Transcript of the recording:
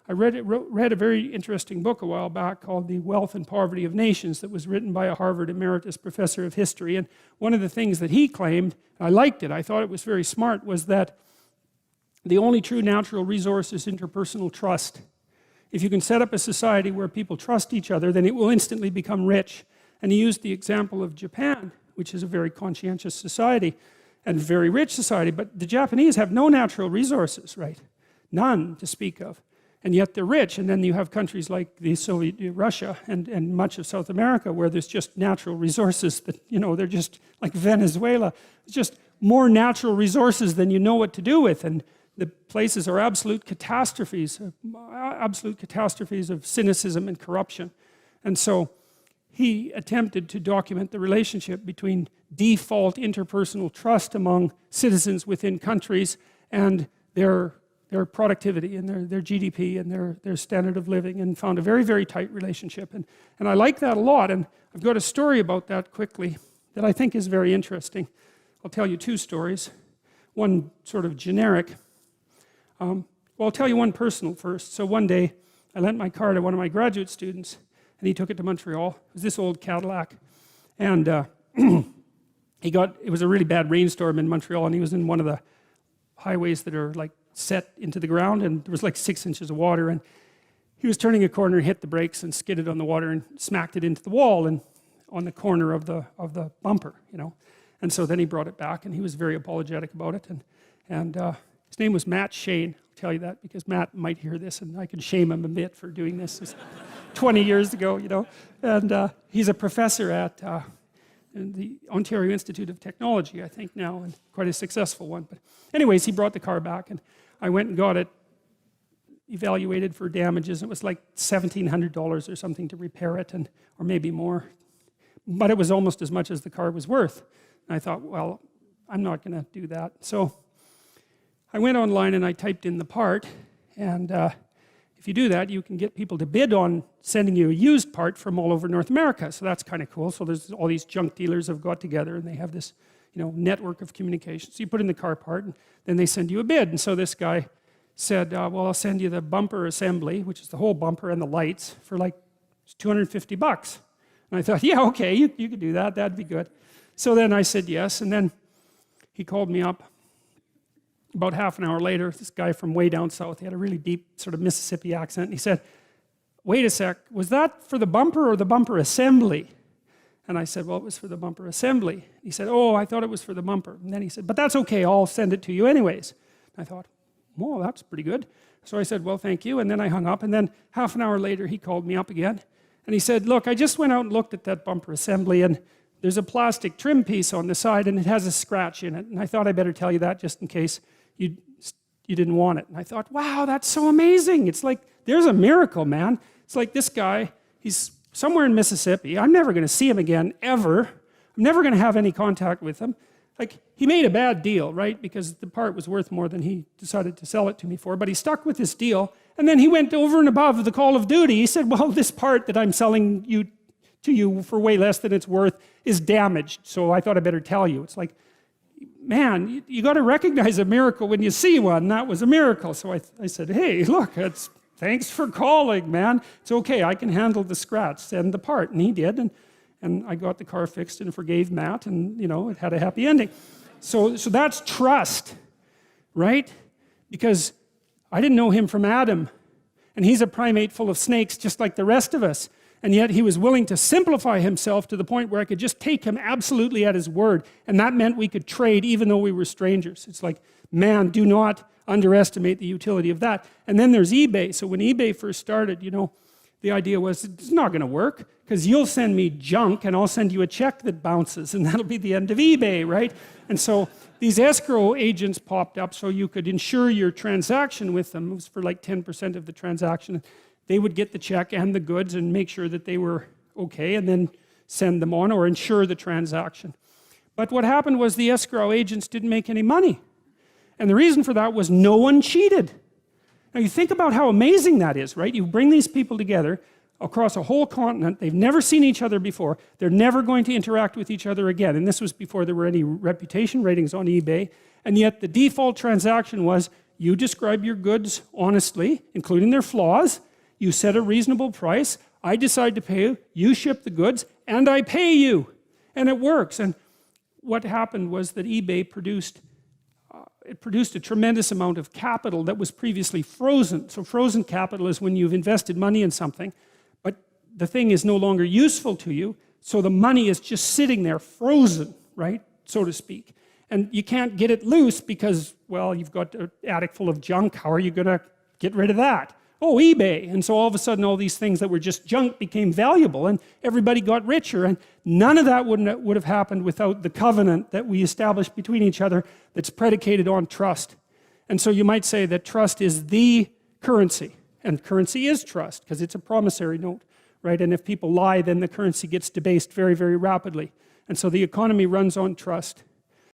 I read a very interesting book a while back called The Wealth and Poverty of Nations that was written by a Harvard emeritus professor of history. And one of the things that he claimed, and I liked it, I thought it was very smart, was that the only true natural resource is interpersonal trust. If you can set up a society where people trust each other, then it will instantly become rich. And he used the example of Japan, which is a very conscientious society and very rich society, but the Japanese have no natural resources, right? None to speak of. And yet they're rich. And then you have countries like the Soviet Russia and much of South America where there's just natural resources that, you know, they're just like Venezuela. It's just more natural resources than you know what to do with. And the places are absolute catastrophes of cynicism and corruption. And so he attempted to document the relationship between default interpersonal trust among citizens within countries and their productivity and their GDP and their standard of living, and found a very, very tight relationship. And I like that a lot, and I've got a story about that quickly that I think is very interesting. I'll tell you two stories, one sort of generic. Well, I'll tell you one personal first. So one day, I lent my car to one of my graduate students, and he took it to Montreal. It was this old Cadillac. And it was a really bad rainstorm in Montreal, and he was in one of the highways that are like set into the ground, and there was like 6 inches of water, and he was turning a corner, hit the brakes and skidded on the water and smacked it into the wall and on the corner of the bumper, you know. And so then he brought it back, and he was very apologetic about it, and his name was Matt Shane. I'll tell you that because Matt might hear this, and I can shame him a bit for doing this 20 years ago, you know. And he's a professor at the Ontario Institute of Technology, I think now, and quite a successful one. But anyways, he brought the car back, and I went and got it evaluated for damages. It was like $1,700 or something to repair it, or maybe more. But it was almost as much as the car was worth. And I thought, well, I'm not going to do that. So I went online and I typed in the part, and if you do that, you can get people to bid on sending you a used part from all over North America. So that's kind of cool. So there's all these junk dealers have got together, and they have this, you know, network of communication. So you put in the car part, and then they send you a bid. And so this guy said, well, I'll send you the bumper assembly, which is the whole bumper and the lights, for like $250. And I thought, yeah, okay, you could do that. That'd be good. So then I said yes, and then he called me up. About half an hour later, this guy from way down south, he had a really deep sort of Mississippi accent, and he said, wait a sec, was that for the bumper or the bumper assembly? And I said, well, it was for the bumper assembly. He said, oh, I thought it was for the bumper. And then he said, but that's okay, I'll send it to you anyways. I thought, well, that's pretty good. So I said, well, thank you, and then I hung up, and then half an hour later, he called me up again, and he said, look, I just went out and looked at that bumper assembly, and there's a plastic trim piece on the side, and it has a scratch in it, and I thought I better tell you that just in case you didn't want it. And I thought, wow, that's so amazing. It's like, there's a miracle, man. It's like this guy, he's somewhere in Mississippi. I'm never going to see him again, ever. I'm never going to have any contact with him. Like, he made a bad deal, right? Because the part was worth more than he decided to sell it to me for. But he stuck with this deal. And then he went over and above the call of duty. He said, well, this part that I'm selling to you for way less than it's worth is damaged. So I thought I better tell you. It's like, man, you got to recognize a miracle when you see one. That was a miracle. So I said, hey, look, thanks for calling, man. It's okay, I can handle the scratch, send the part. And he did, and I got the car fixed and forgave Matt, and you know, it had a happy ending. So that's trust, right? Because I didn't know him from Adam, and he's a primate full of snakes just like the rest of us. And yet he was willing to simplify himself to the point where I could just take him absolutely at his word. And that meant we could trade even though we were strangers. It's like, man, do not underestimate the utility of that. And then there's eBay. So when eBay first started, you know, the idea was it's not going to work because you'll send me junk and I'll send you a check that bounces, and that'll be the end of eBay, right? And so these escrow agents popped up so you could insure your transaction with them. It was for like 10% of the transaction. They would get the check and the goods and make sure that they were okay and then send them on or insure the transaction. But what happened was the escrow agents didn't make any money. And the reason for that was no one cheated. Now you think about how amazing that is, right? You bring these people together across a whole continent. They've never seen each other before. They're never going to interact with each other again. And this was before there were any reputation ratings on eBay. And yet the default transaction was you describe your goods honestly, including their flaws. You set a reasonable price. I decide to pay you. You ship the goods, and I pay you. And it works. And what happened was that eBay produced a tremendous amount of capital that was previously frozen. So frozen capital is when you've invested money in something, but the thing is no longer useful to you, so the money is just sitting there frozen, right, so to speak. And you can't get it loose because, well, you've got an attic full of junk. How are you going to get rid of that? Oh, eBay. And so all of a sudden all these things that were just junk became valuable, and everybody got richer. And none of that would have happened without the covenant that we established between each other that's predicated on trust. And so you might say that trust is the currency. And currency is trust because it's a promissory note, right? And if people lie, then the currency gets debased very, very rapidly. And so the economy runs on trust.